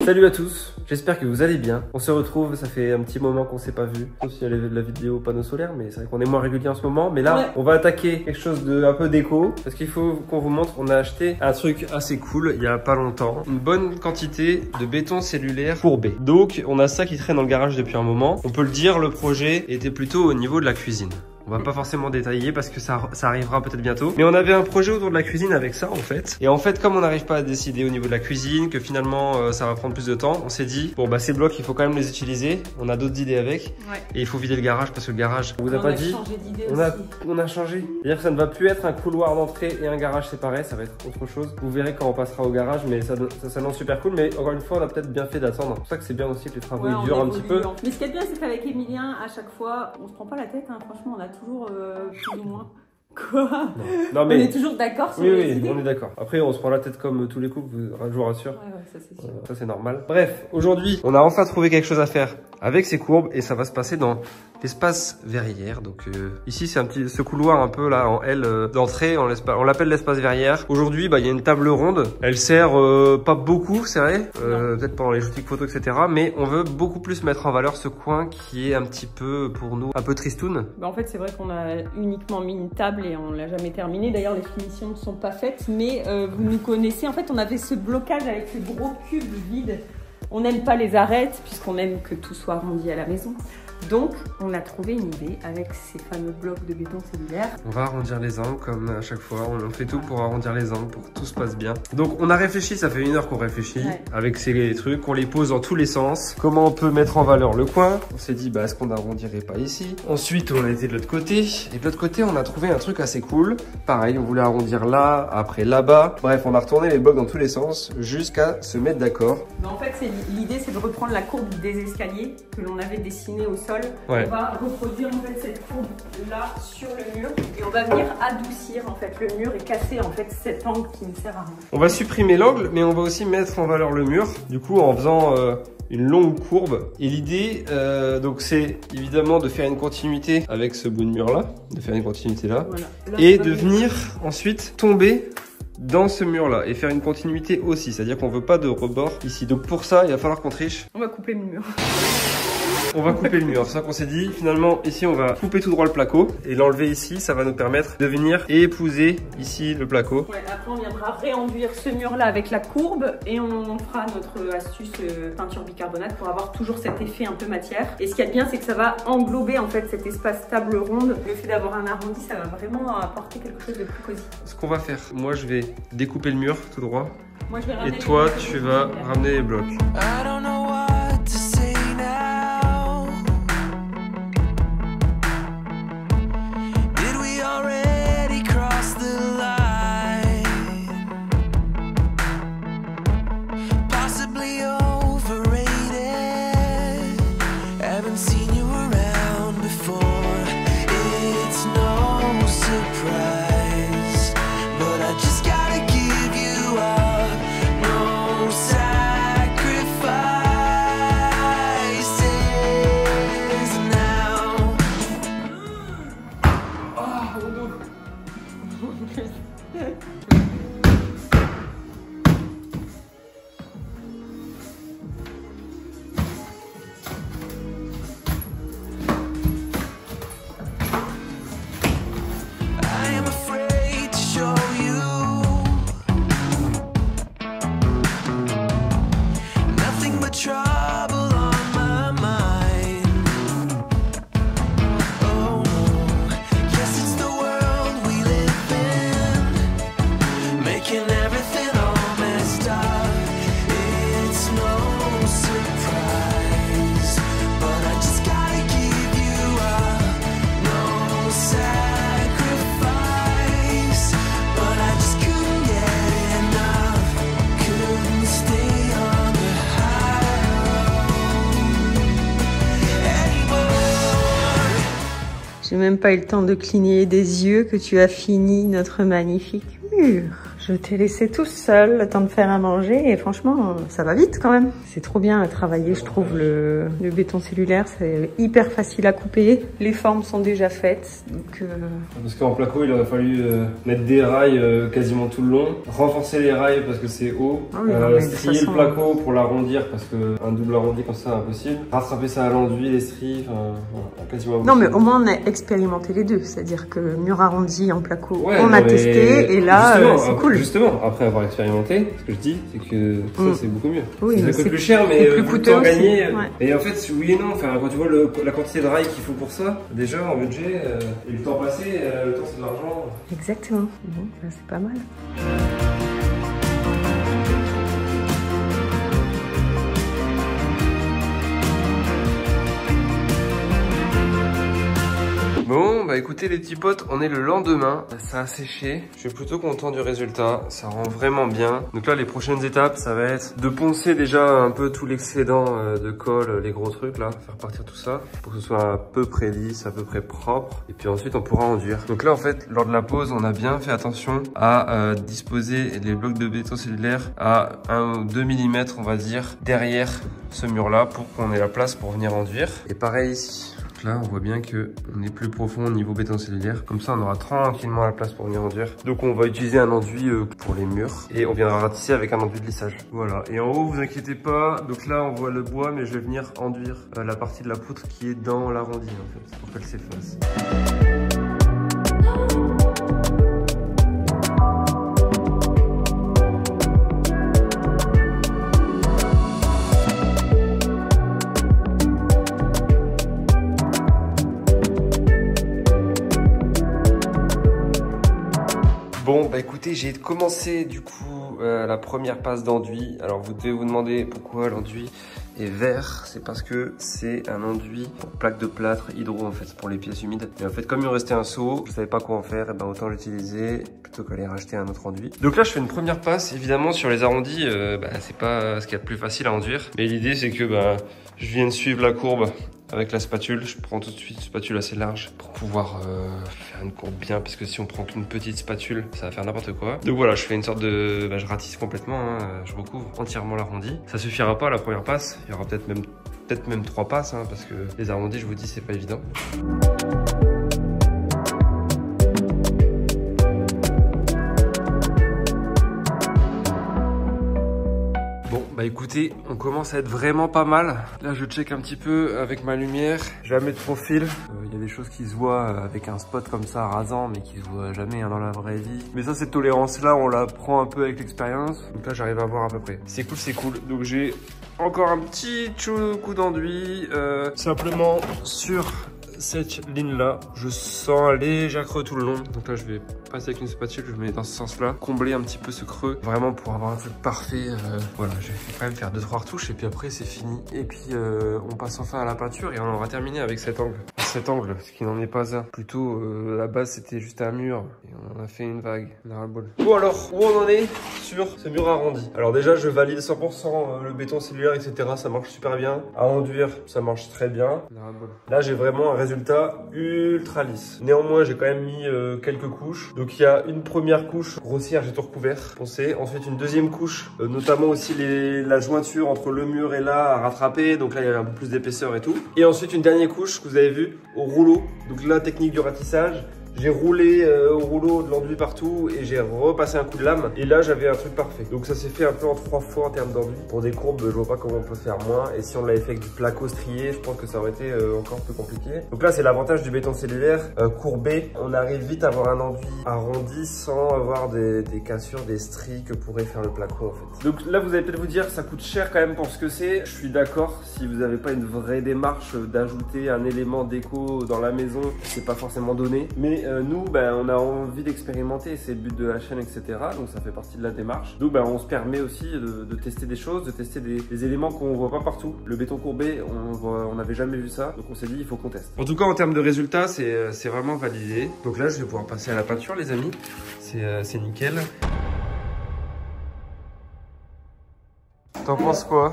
Salut à tous, j'espère que vous allez bien. On se retrouve, ça fait un petit moment qu'on s'est pas vu. Sauf s'il y a la vidéo panneau solaire, mais c'est vrai qu'on est moins régulier en ce moment. Mais là, ouais, on va attaquer quelque chose de un peu déco. Parce qu'il faut qu'on vous montre, on a acheté un truc assez cool il y a pas longtemps. Une bonne quantité de béton cellulaire courbé. Donc on a ça qui traîne dans le garage depuis un moment. On peut le dire, le projet était plutôt au niveau de la cuisine. On va pas forcément détailler parce que ça arrivera peut-être bientôt. Mais on avait un projet autour de la cuisine avec ça en fait. Et en fait, comme on n'arrive pas à décider au niveau de la cuisine, que finalement ça va prendre plus de temps, on s'est dit, bon bah ces blocs, il faut quand même les utiliser. On a d'autres idées avec. Ouais. Et il faut vider le garage parce que le garage, on vous a pas dit. On a changé. C'est-à-dire que ça ne va plus être un couloir d'entrée et un garage séparé, ça va être autre chose. Vous verrez quand on passera au garage, mais ça s'annonce super cool. Mais encore une fois, on a peut-être bien fait d'attendre. C'est pour ça que c'est bien aussi que les travaux durent un petit peu. Mais ce qui est bien, c'est qu'avec Emilien, à chaque fois, on se prend pas la tête, hein. Franchement, on a toujours plus ou moins. Quoi? Non, mais... On est toujours d'accord sur les idées. On est d'accord. Après, on se prend la tête comme tous les couples, je vous rassure. Ouais, ça c'est sûr. Ça c'est normal. Bref, aujourd'hui, on a enfin trouvé quelque chose à faire avec ces courbes et ça va se passer dans l'espace verrière. Donc ici, c'est ce couloir un peu là en L d'entrée, on l'appelle l'espace verrière. Aujourd'hui, il y a une table ronde. Elle sert pas beaucoup, c'est vrai, peut-être pendant les shootings photos, etc. Mais on veut beaucoup plus mettre en valeur ce coin qui est un petit peu, pour nous, un peu tristoun. En fait, c'est vrai qu'on a uniquement mis une table et on l'a jamais terminé. D'ailleurs, les finitions ne sont pas faites, mais vous nous connaissez. En fait, on avait ce blocage avec ce gros cube vide. On n'aime pas les arêtes puisqu'on aime que tout soit arrondi à la maison. Donc, on a trouvé une idée avec ces fameux blocs de béton cellulaire. On va arrondir les angles comme à chaque fois. On fait tout pour arrondir les angles, pour que tout se passe bien. Donc, on a réfléchi, ça fait 1 heure qu'on réfléchit avec ces trucs. On les pose dans tous les sens. Comment on peut mettre en valeur le coin? On s'est dit, est-ce qu'on arrondirait pas ici? Ensuite, on a été de l'autre côté. Et de l'autre côté, on a trouvé un truc assez cool. Pareil, on voulait arrondir là, après là-bas. Bref, on a retourné les blocs dans tous les sens jusqu'à se mettre d'accord. En fait, l'idée, c'est de reprendre la courbe des escaliers que l'on avait dessinée au sol. Ouais. On va reproduire en fait cette courbe là sur le mur et on va venir adoucir en fait le mur et casser en fait cet angle qui ne sert à rien. On va supprimer l'angle, mais on va aussi mettre en valeur le mur. Du coup, en faisant une longue courbe. Et l'idée, donc, c'est évidemment de faire une continuité avec ce bout de mur là, de faire une continuité là, voilà. Là et de venir ensuite tomber dans ce mur là et faire une continuité aussi, c'est à dire qu'on veut pas de rebord ici. Donc pour ça, il va falloir qu'on triche. On va couper le mur. On va couper le mur, c'est ça qu'on s'est dit. Finalement, ici, on va couper tout droit le placo et l'enlever ici. Ça va nous permettre de venir et épouser ici le placo. Ouais, après, on viendra réenduire ce mur-là avec la courbe et on fera notre astuce peinture bicarbonate pour avoir toujours cet effet un peu matière. Et ce qu'il y a de bien, c'est que ça va englober en fait cet espace table ronde. Le fait d'avoir un arrondi, ça va vraiment apporter quelque chose de plus cosy. Ce qu'on va faire, moi, je vais découper le mur tout droit. Moi, je vais ramener et toi, tu vas ramener les blocs. J'ai même pas eu le temps de cligner des yeux que tu as fini notre magnifique mur. Je t'ai laissé tout seul, le temps de faire à manger, et franchement, ça va vite quand même. C'est trop bien à travailler, je trouve, le béton cellulaire, c'est hyper facile à couper. Les formes sont déjà faites, donc... Parce qu'en placo, il aurait fallu mettre des rails quasiment tout le long, renforcer les rails parce que c'est haut, strier le placo pour l'arrondir parce qu'un double arrondi comme ça, impossible, rattraper ça à l'enduit, les stries, enfin, quasiment impossible. Non, mais au moins on a expérimenté les deux, c'est-à-dire que mur arrondi en placo, on a testé, et là, c'est cool. Justement, après avoir expérimenté, ce que je dis, c'est que ça, c'est beaucoup mieux. Oui, ça coûte plus cher, mais plus coûteux aussi. Gagner. Ouais. Et en fait, oui et non, enfin, quand tu vois la quantité de rails qu'il faut pour ça, déjà en budget, et le temps passé, le temps c'est de l'argent. Exactement, bon, c'est pas mal. Bon, bah écoutez les petits potes, on est le lendemain, ça a séché, je suis plutôt content du résultat, ça rend vraiment bien. Donc là les prochaines étapes, ça va être de poncer déjà un peu tout l'excédent de colle, les gros trucs là, faire partir tout ça, pour que ce soit à peu près lisse, à peu près propre, et puis ensuite on pourra enduire. Donc là en fait, lors de la pose, on a bien fait attention à disposer les blocs de béton cellulaire à 1 ou 2 mm on va dire, derrière ce mur là, pour qu'on ait la place pour venir enduire. Et pareil ici. Là, on voit bien que on est plus profond au niveau béton cellulaire. Comme ça, on aura tranquillement la place pour venir enduire. Donc, on va utiliser un enduit pour les murs. Et on viendra ratisser avec un enduit de lissage. Voilà. Et en haut, vous inquiétez pas. Donc là, on voit le bois, mais je vais venir enduire la partie de la poutre qui est dans l'arrondi, en fait, pour qu'elle s'efface. Bon, bah écoutez, j'ai commencé du coup la première passe d'enduit. Alors vous devez vous demander pourquoi l'enduit est vert. C'est parce que c'est un enduit pour plaque de plâtre hydro en fait, pour les pièces humides. Et en fait, comme il me restait un seau, je savais pas quoi en faire, et ben autant l'utiliser plutôt qu'aller racheter un autre enduit. Donc là, je fais une première passe. Évidemment, sur les arrondis, c'est pas ce qu'il y a de plus facile à enduire. Mais l'idée, c'est que je viens de suivre la courbe avec la spatule. Je prends tout de suite une spatule assez large pour pouvoir faire une courbe bien, parce que si on prend qu'une petite spatule, ça va faire n'importe quoi. Donc voilà, je fais une sorte de... je ratisse complètement, hein, je recouvre entièrement l'arrondi. Ça suffira pas à la première passe, il y aura peut-être même 3 passes, hein, parce que les arrondis, je vous dis, c'est pas évident. Bah écoutez, on commence à être vraiment pas mal. Là, je check un petit peu avec ma lumière. Jamais de profil. Il y a des choses qui se voient avec un spot comme ça, rasant, mais qui se voient jamais dans la vraie vie. Mais ça, cette tolérance-là, on la prend un peu avec l'expérience. Donc là, j'arrive à voir à peu près. C'est cool, c'est cool. Donc j'ai encore un petit coup d'enduit. Simplement sur cette ligne-là, je sens un léger creux tout le long. Donc là, je vais passer avec une spatule, je mets dans ce sens-là, combler un petit peu ce creux, vraiment pour avoir un truc parfait. Voilà, je vais quand même faire 2-3 retouches et puis après c'est fini. Et puis on passe enfin à la peinture et on aura terminé avec cet angle. Cet angle, ce qui n'en est pas un. Plutôt, à la base c'était juste un mur et on en a fait une vague. Bon alors, où on en est sur ce mur arrondi? Alors déjà, je valide 100% le béton cellulaire, etc. Ça marche super bien. À enduire, ça marche très bien. Là, j'ai vraiment un résultat ultra lisse. Néanmoins, j'ai quand même mis quelques couches. Donc il y a une première couche grossière, j'ai tout recouvert, foncé. Ensuite une deuxième couche, notamment aussi la jointure entre le mur et là à rattraper. Donc là il y avait un peu plus d'épaisseur et tout. Et ensuite une dernière couche que vous avez vu au rouleau. Donc la technique du ratissage. J'ai roulé au rouleau de l'enduit partout et j'ai repassé un coup de lame. Et là, j'avais un truc parfait. Donc ça s'est fait un peu en 3 fois en termes d'enduit. Pour des courbes, je vois pas comment on peut faire moins. Et si on l'avait fait avec du placo strié, je pense que ça aurait été encore plus compliqué. Donc là, c'est l'avantage du béton cellulaire courbé. On arrive vite à avoir un enduit arrondi sans avoir des cassures, des stries que pourrait faire le placo en fait. Donc là, vous allez peut-être vous dire, ça coûte cher quand même pour ce que c'est. Je suis d'accord. Si vous n'avez pas une vraie démarche d'ajouter un élément déco dans la maison, c'est pas forcément donné. Mais nous, on a envie d'expérimenter, c'est le but de la chaîne, etc. Donc ça fait partie de la démarche. Donc on se permet aussi de tester des choses, de tester des éléments qu'on voit pas partout. Le béton courbé, on n'avait jamais vu ça. Donc on s'est dit, il faut qu'on teste. En tout cas, en termes de résultats, c'est vraiment validé. Donc là, je vais pouvoir passer à la peinture, les amis. C'est nickel. T'en penses quoi?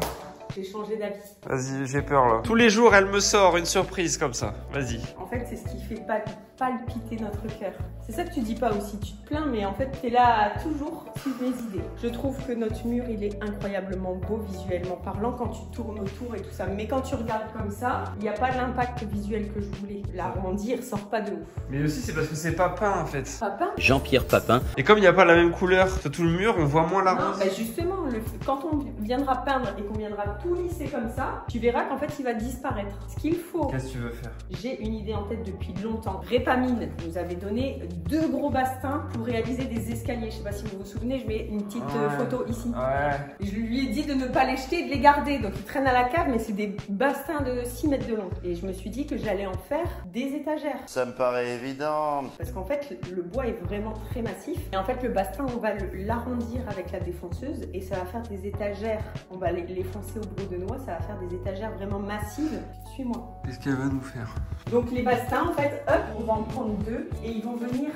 J'ai changé d'avis. Vas-y, j'ai peur là. Tous les jours, elle me sort une surprise comme ça. Vas-y. En fait, c'est ce qui fait pas palpiter notre cœur. C'est ça que tu dis pas aussi, tu te plains, mais en fait, tu es là à toujours suivre mes idées. Je trouve que notre mur, il est incroyablement beau visuellement parlant quand tu tournes autour et tout ça. Mais quand tu regardes comme ça, il n'y a pas l'impact visuel que je voulais. L'arrondir sort pas de ouf. Mais aussi, c'est parce que c'est pas peint en fait. Papin? Jean-Pierre Papin. Et comme il n'y a pas la même couleur sur tout le mur, on voit moins la Non, rose. bah justement, quand on viendra peindre et qu'on viendra tout lisser comme ça, tu verras qu'en fait, il va disparaître. Ce qu'il faut. Qu'est-ce que tu veux faire? J'ai une idée en tête depuis longtemps. Répamine nous avait donné 2 gros bastins pour réaliser des escaliers. Je sais pas si vous vous souvenez, je mets une petite photo ici. Ouais. Je lui ai dit de ne pas les jeter et de les garder. Donc ils traînent à la cave, mais c'est des bastins de 6 mètres de long. Et je me suis dit que j'allais en faire des étagères. Ça me paraît évident. Parce qu'en fait, le bois est vraiment très massif. Et en fait, le bastin, on va l'arrondir avec la défonceuse et ça va faire des étagères. On va les foncer au brou de noix, ça va faire des étagères vraiment massives. Suis-moi. Qu'est-ce qu'elle va nous faire? Donc les bastins, en fait, hop, on va en prendre 2 et ils vont venir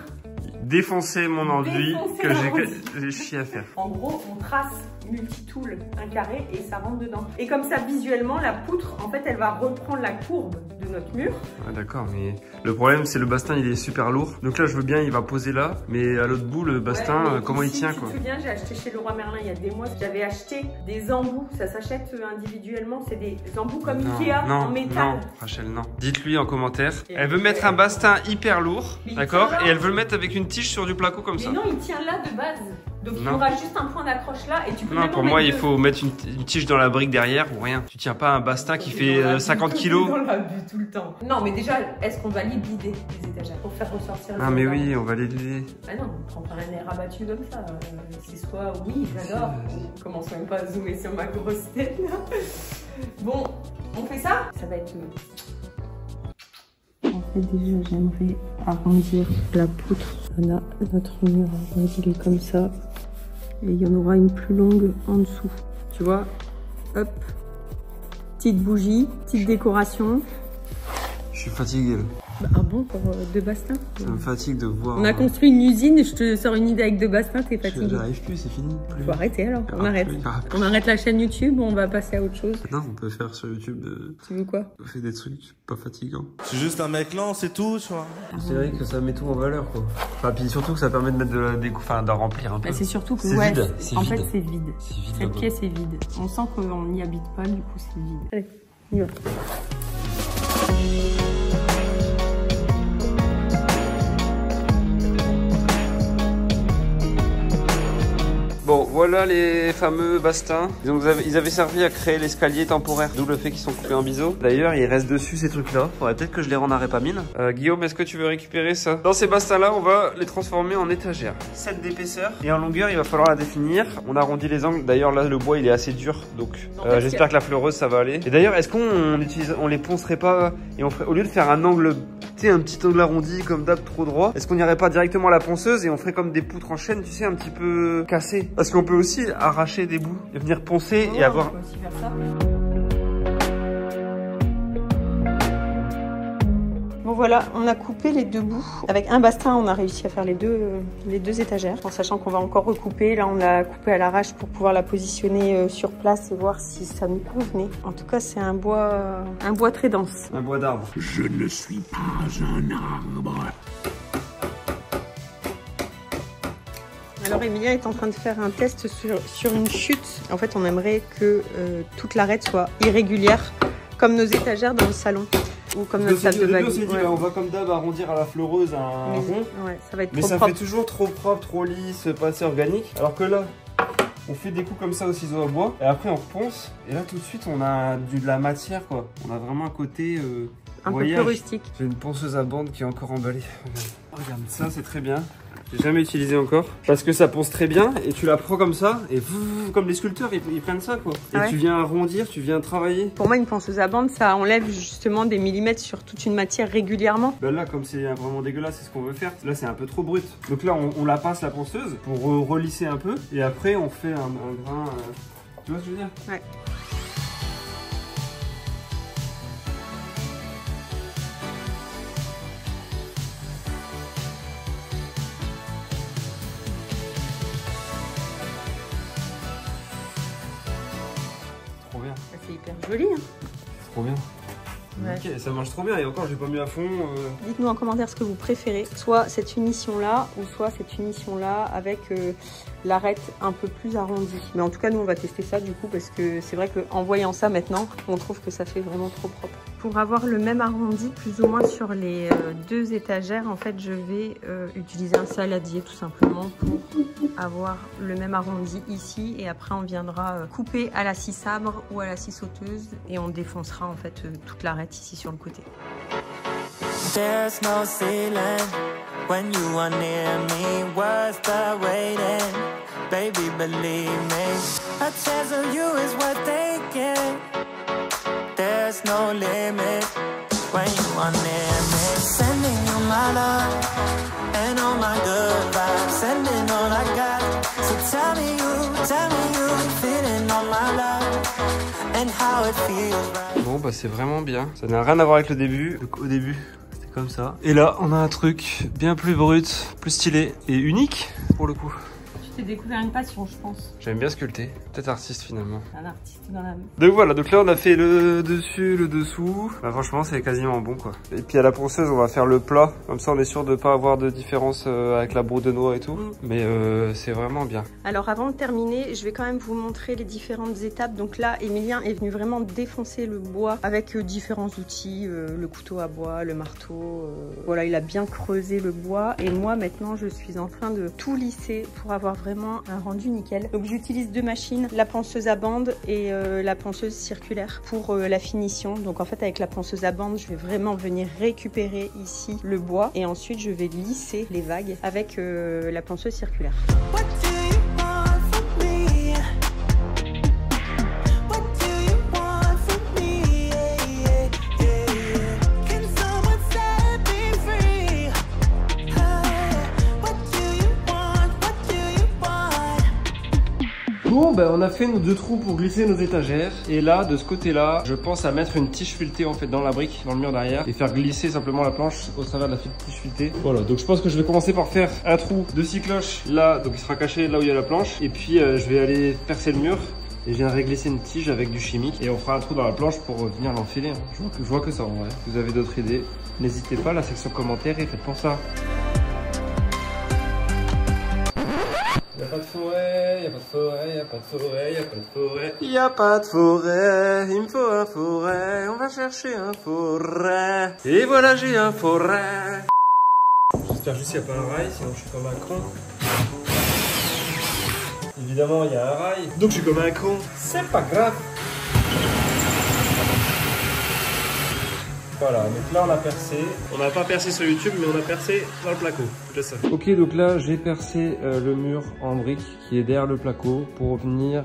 défoncer mon enduit Défoncer que l'enduit. j'ai chié à faire. En gros, on trace multitool un carré et ça rentre dedans. Et comme ça, visuellement, la poutre, en fait, elle va reprendre la courbe de notre mur. Ouais, d'accord, mais le problème, c'est le bastin, il est super lourd. Donc là, je veux bien, il va poser là. Mais à l'autre bout, le bastin, Ouais, comment il ici, tient, tu quoi? te souviens, j'ai acheté chez Leroy Merlin il y a des mois. J'avais acheté des embouts. Ça s'achète individuellement. C'est des embouts comme Ikea en métal. Non, Rachel, non. Dites-lui en commentaire. Et Elle veut mettre un bastin hyper lourd, Mais il d'accord? tient là. Et elle veut le mettre avec une tige sur du placo comme Mais ça. non, il tient là de base. Donc il y Non. aura juste un point d'accroche là et tu peux Non, même pour en moi, mettre il faut mettre une tige dans la brique derrière ou rien. Tu tiens pas un bastin qui fait 50 kilos. Dans l'abus tout le temps. Non, mais déjà, est-ce qu'on va les bider, les étagères, pour faire ressortir le Ah, mais dedans? oui, on va l'aider. Ah non, on prend pas un air abattu comme ça. C'est soit oui, j'adore. On commence même pas à zoomer sur ma grosse tête là. Bon, on fait ça? Ça va être. En fait, déjà, j'aimerais arrondir la poutre. On a notre mur arrondi, il est comme ça. Et il y en aura une plus longue en dessous. Tu vois? Hop. Petite bougie, petite décoration. Je suis fatigué là. Ah bon, pour 2 bastins? Ça me fatigue de voir. On a construit une usine, je te sors une idée avec 2 bastins, t'es fatigué. J'arrive plus, c'est fini. Plus. Faut arrêter alors, on arrête. Plus, On arrête la chaîne YouTube, on va passer à autre chose. Non, on peut faire sur YouTube. Tu veux quoi? On fait des trucs pas fatigants. C'est juste un mec lent, c'est tout, tu vois. C'est vrai que ça met tout en valeur, quoi. Enfin, puis surtout que ça permet de mettre de la déco, enfin, d'en remplir un peu. Bah, c'est surtout que C'est ouais, vide, c'est en vide. fait c'est vide. C'est vide Cette là-bas. pièce est vide. On sent qu'on n'y habite pas, du coup c'est vide. Allez, on y va. Bon, voilà les fameux bastins. Donc, ils avaient servi à créer l'escalier temporaire, d'où le fait qu'ils sont coupés en biseau. D'ailleurs, il reste dessus ces trucs-là. Faudrait peut-être que je les rende à Répamine. Guillaume, est-ce que tu veux récupérer ça? Dans ces bastins-là, on va les transformer en étagères. 7 d'épaisseur. Et en longueur, il va falloir la définir. On arrondit les angles. D'ailleurs, là, le bois, il est assez dur. Donc, j'espère que la fleureuse, ça va aller. Et d'ailleurs, est-ce on les poncerait pas et on ferait, au lieu de faire un angle, tu sais, un petit angle arrondi comme d'hab, trop droit, est-ce qu'on n'irait pas directement à la ponceuse et on ferait comme des poutres en chaîne, tu sais, un petit peu cassées? Parce qu'on peut aussi arracher des bouts et venir poncer et avoir... On peut aussi faire ça. Bon voilà, on a coupé les 2 bouts. Avec un bastin, on a réussi à faire les deux étagères. En sachant qu'on va encore recouper. Là, on l'a coupé à l'arrache pour pouvoir la positionner sur place et voir si ça nous convenait. En tout cas, c'est un bois très dense. Un bois d'arbre. Je ne suis pas un arbre. Alors Emilia est en train de faire un test sur une chute. En fait, on aimerait que toute l'arête soit irrégulière, comme nos étagères dans le salon. Ou comme notre salle de bague. Ouais. On va comme d'hab arrondir à la fleureuse un rond. Ouais, ça va être Mais trop ça propre. fait toujours trop propre, trop lisse, pas assez organique. Alors que là, on fait des coups comme ça au ciseau à bois. Et après, on reponce. Et là, tout de suite, on a de la matière, quoi. On a vraiment un côté un voyage. peu plus rustique. J'ai une ponceuse à bande qui est encore emballée. Regarde ça, c'est très bien. J'ai jamais utilisé encore. Parce que ça ponce très bien. Et tu la prends comme ça. Et comme les sculpteurs, ils prennent ça, quoi. Et ouais. tu viens arrondir, tu viens travailler. Pour moi, une ponceuse à bande, ça enlève justement des millimètres sur toute une matière régulièrement. Ben là, comme c'est vraiment dégueulasse, c'est ce qu'on veut faire. Là, c'est un peu trop brut. Donc là, on la passe la ponceuse pour relisser un peu. Et après, on fait un grain. Tu vois ce que je veux dire? Ouais. Trop bien. C'est hyper joli. Hein. Trop bien. Ouais. Ok, ça marche trop bien et encore j'ai pas mis à fond. Dites-nous en commentaire ce que vous préférez, soit cette finition-là ou soit cette finition-là avec l'arête un peu plus arrondie. Mais en tout cas, nous on va tester ça du coup parce que c'est vrai qu'en voyant ça maintenant, on trouve que ça fait vraiment trop propre. Pour avoir le même arrondi plus ou moins sur les deux étagères, en fait je vais utiliser un saladier tout simplement pour avoir le même arrondi ici et après on viendra couper à la scie sabre ou à la scie sauteuse et on défoncera en fait toute l'arête ici sur le côté. There's no ceiling when you are near me. What's the waiting? Baby, believe me. A chance of you is what they get. There's no limit when you are near me. Sending you my love and all my good vibes. Sending all I got. So tell me you feeling all my love and how it feels right. Bon bah c'est vraiment bien. Ça n'a rien à voir avec le début. Donc, au début c'était comme ça. Et là on a un truc bien plus brut, plus stylé et unique pour le coup. Tu t'es découvert une passion, je pense. J'aime bien sculpter. Peut-être artiste finalement. Un artiste dans la... Donc voilà, donc là on a fait le dessus, le dessous. Bah franchement c'est quasiment bon quoi. Et puis à la ponceuse on va faire le plat. Comme ça on est sûr de pas avoir de différence avec la broue de noix et tout. Mais c'est vraiment bien. Alors avant de terminer, je vais quand même vous montrer les différentes étapes. Donc là, Emilien est venu vraiment défoncer le bois avec différents outils. Le couteau à bois, le marteau. Voilà, il a bien creusé le bois. Et moi maintenant je suis en train de tout lisser pour avoir vraiment un rendu nickel. Donc j'utilise deux machines, la ponceuse à bande et la ponceuse circulaire pour la finition. Donc en fait avec la ponceuse à bande, je vais vraiment venir récupérer ici le bois et ensuite je vais lisser les vagues avec la ponceuse circulaire. What do you want from me? What do you want from me? Yeah, yeah, yeah. Can someone set me free? What do you want? What do you want? Bon bah on a fait nos deux trous pour glisser nos étagères. Et là de ce côté là, je pense à mettre une tige filetée en fait dans la brique, dans le mur derrière. Et faire glisser simplement la planche au travers de la tige filetée. Voilà, donc je pense que je vais commencer par faire un trou de 6 cloches là, donc il sera caché là où il y a la planche. Et puis je vais aller percer le mur. Et je viendrai glisser une tige avec du chimique. Et on fera un trou dans la planche pour venir l'enfiler. Je vois que ça en vrai. Si vous avez d'autres idées, n'hésitez pas, la section commentaires et faites pour ça. Y'a pas de forêt, y'a pas de forêt, y'a pas de forêt, y'a pas de forêt. Y'a pas de forêt, il me faut un forêt, on va chercher un forêt. Et voilà, j'ai un forêt. J'espère juste qu'il n'y a pas un rail, sinon je suis comme un con. Évidemment, il y a un rail, donc je suis comme un con. C'est pas grave. Voilà, donc là on a percé. On n'a pas percé sur YouTube, mais on a percé dans le placo. Ça. Ok, donc là j'ai percé le mur en brique qui est derrière le placo pour venir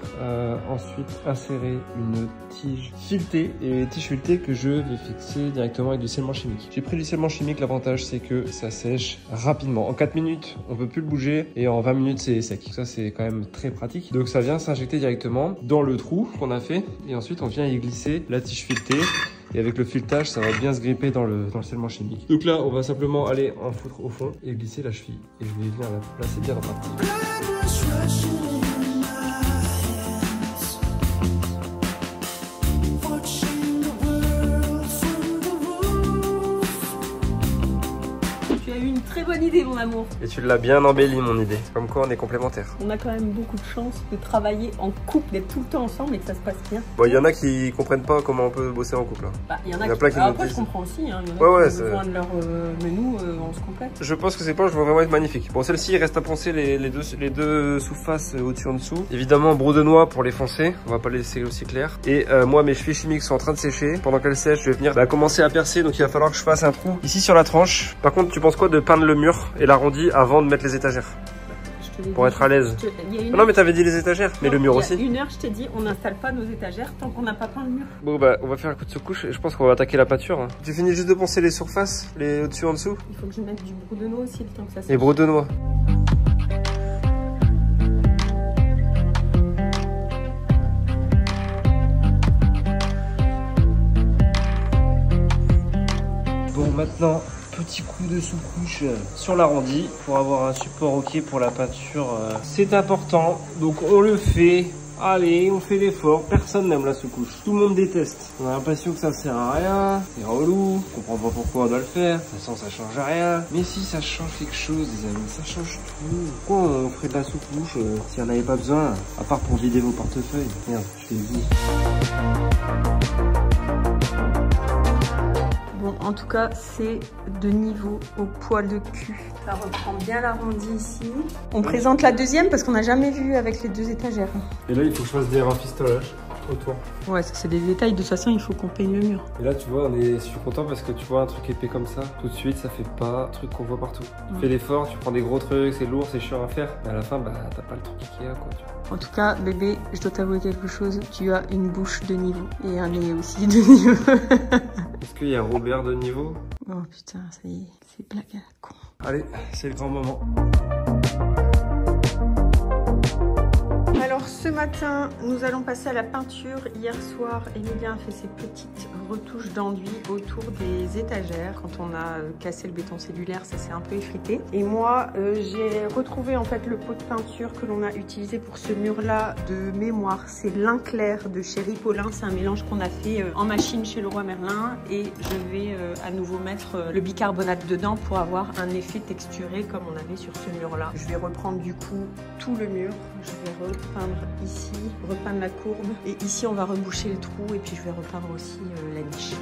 ensuite insérer une tige filetée. Et tige filetée que je vais fixer directement avec du scellement chimique. J'ai pris du scellement chimique, l'avantage c'est que ça sèche rapidement. En 4 minutes on peut plus le bouger et en 20 minutes c'est sec. Ça c'est quand même très pratique. Donc ça vient s'injecter directement dans le trou qu'on a fait et ensuite on vient y glisser la tige filetée. Et avec le filetage, ça va bien se gripper dans le scellement chimique. Donc là, on va simplement aller en foutre au fond et glisser la cheville. Et je vais venir la placer bien dans ma petite. Très bonne idée mon amour. Et tu l'as bien embelli mon idée. Comme quoi on est complémentaires. On a quand même beaucoup de chance de travailler en couple, d'être tout le temps ensemble et que ça se passe bien. Bon, il y en a qui comprennent pas comment on peut bosser en couple. Hein. Bah, il y en a plein qui nous après disent. je comprends aussi, hein. Il y en a qui ont besoin de leur menu, on se complète. Je pense que ces planches vont vraiment être magnifiques. Bon, celle-ci il reste à poncer les deux sous-faces au-dessus en dessous. Évidemment broue de noix pour les foncer. On va pas les laisser aussi clair. Et moi mes chevilles chimiques sont en train de sécher. Pendant qu'elles sèchent, je vais venir commencer à percer. Donc il va falloir que je fasse un trou ici sur la tranche. Par contre, tu penses quoi de peindre le mur et l'arrondi avant de mettre les étagères? Pour être à l'aise. Non mais t'avais dit les étagères, mais le mur aussi. Il y a une heure je t'ai dit on n'installe pas nos étagères tant qu'on n'a pas peint le mur. Bon bah on va faire un coup de sous-couche et je pense qu'on va attaquer la peinture. Hein. Tu finis juste de poncer les surfaces, les au-dessus en dessous. Il faut que je mette du brou de noix aussi le temps que ça sèche. Les brous de noix. Bon maintenant petit coup de sous-couche sur l'arrondi pour avoir un support ok pour la peinture. C'est important, donc on le fait Allez, on fait l'effort. Personne n'aime la sous-couche. Tout le monde déteste. On a l'impression que ça sert à rien. C'est relou. On comprend pas pourquoi on doit le faire. De toute façon, ça change rien. Mais si, ça change quelque chose, les amis. Ça change tout. Pourquoi on ferait de la sous-couche si on n'avait pas besoin? À part pour vider vos portefeuilles. Merde, je l'ai dit. Bon, en tout cas, c'est de niveau au poil de cul. Ça reprend bien l'arrondi ici. On présente la deuxième parce qu'on n'a jamais vu avec les 2 étagères. Et là, il faut que je fasse des rafistolages autour. Ouais, ça c'est des détails. De toute façon, il faut qu'on peigne le mur. Et là, tu vois, je suis content parce que tu vois un truc épais comme ça, tout de suite, ça fait pas un truc qu'on voit partout. Tu fais l'effort, tu prends des gros trucs, c'est lourd, c'est chiant à faire. Mais à la fin, bah, t'as pas le truc Ikea, quoi, tu vois. En tout cas, bébé, je dois t'avouer quelque chose. Tu as une bouche de niveau. Et un nez aussi de niveau. Est-ce qu'il y a Robert de niveau? Oh putain, ça y est, c'est blague à la con. Allez, c'est le grand moment. Alors ce matin, nous allons passer à la peinture. Hier soir, Emilien a fait ses petites retouches d'enduit autour des étagères. Quand on a cassé le béton cellulaire, ça s'est un peu effrité. Et moi, j'ai retrouvé en fait le pot de peinture que l'on a utilisé pour ce mur-là de mémoire. C'est l'In Clair de chez Ripollin. C'est un mélange qu'on a fait en machine chez Leroy Merlin. Et je vais à nouveau mettre le bicarbonate dedans pour avoir un effet texturé comme on avait sur ce mur-là. Je vais reprendre du coup tout le mur. Je vais repeindre ici, repeindre la courbe. Et ici, on va reboucher le trou et puis je vais repeindre aussi la niche.